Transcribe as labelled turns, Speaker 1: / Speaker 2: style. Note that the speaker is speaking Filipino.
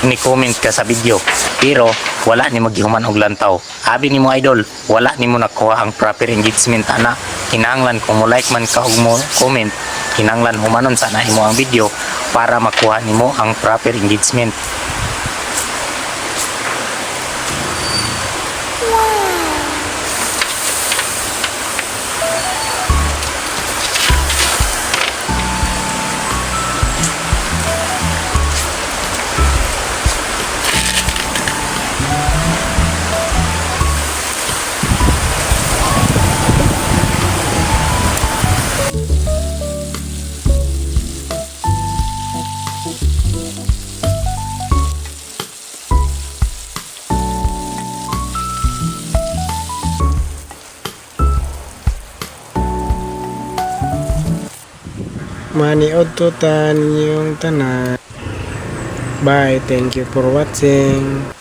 Speaker 1: ni comment ka sa video pero wala ni maghihuman og lantaw. Abi nimo idol, wala nimo nakuha ang proper engagement ana. Kinahanglan kung mo like man ka og mo comment, kinahanglan humanon sana imo ang video para makuha nimo ang proper engagement.
Speaker 2: Maniod to tan yung tanan. Bye, thank you for watching.